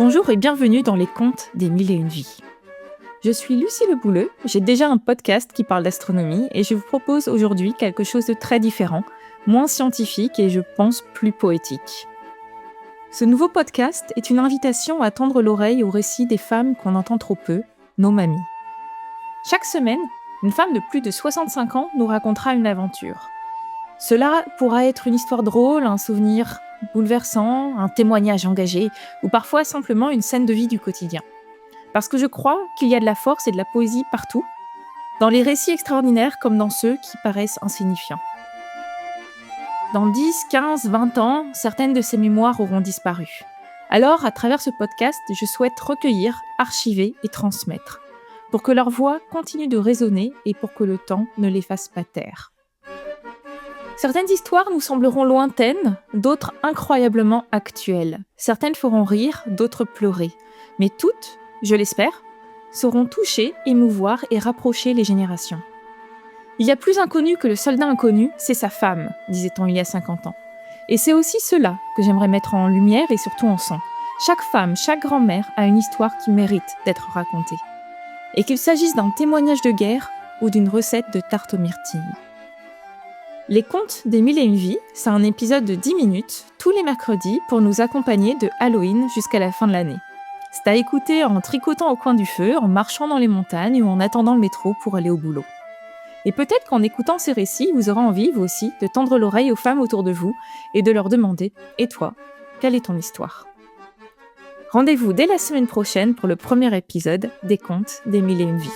Bonjour et bienvenue dans les contes des mille et une vies. Je suis Lucie Le Bouleux, j'ai déjà un podcast qui parle d'astronomie et je vous propose aujourd'hui quelque chose de très différent, moins scientifique et je pense plus poétique. Ce nouveau podcast est une invitation à tendre l'oreille aux récits des femmes qu'on entend trop peu, nos mamies. Chaque semaine, une femme de plus de 65 ans nous racontera une aventure. Cela pourra être une histoire drôle, un souvenir bouleversant, un témoignage engagé ou parfois simplement une scène de vie du quotidien. Parce que je crois qu'il y a de la force et de la poésie partout, dans les récits extraordinaires comme dans ceux qui paraissent insignifiants. Dans 10, 15, 20 ans, certaines de ces mémoires auront disparu. Alors, à travers ce podcast, je souhaite recueillir, archiver et transmettre, pour que leur voix continue de résonner et pour que le temps ne les fasse pas taire. Certaines histoires nous sembleront lointaines, d'autres incroyablement actuelles. Certaines feront rire, d'autres pleurer. Mais toutes, je l'espère, sauront toucher, émouvoir et rapprocher les générations. Il y a plus inconnu que le soldat inconnu, c'est sa femme, disait-on il y a 50 ans. Et c'est aussi cela que j'aimerais mettre en lumière et surtout en son. Chaque femme, chaque grand-mère a une histoire qui mérite d'être racontée. Et qu'il s'agisse d'un témoignage de guerre ou d'une recette de tarte aux myrtilles. Les contes des mille et une vies, c'est un épisode de 10 minutes, tous les mercredis, pour nous accompagner de Halloween jusqu'à la fin de l'année. C'est à écouter en tricotant au coin du feu, en marchant dans les montagnes ou en attendant le métro pour aller au boulot. Et peut-être qu'en écoutant ces récits, vous aurez envie, vous aussi, de tendre l'oreille aux femmes autour de vous et de leur demander « Et toi, quelle est ton histoire ?» Rendez-vous dès la semaine prochaine pour le premier épisode des contes des mille et une vies.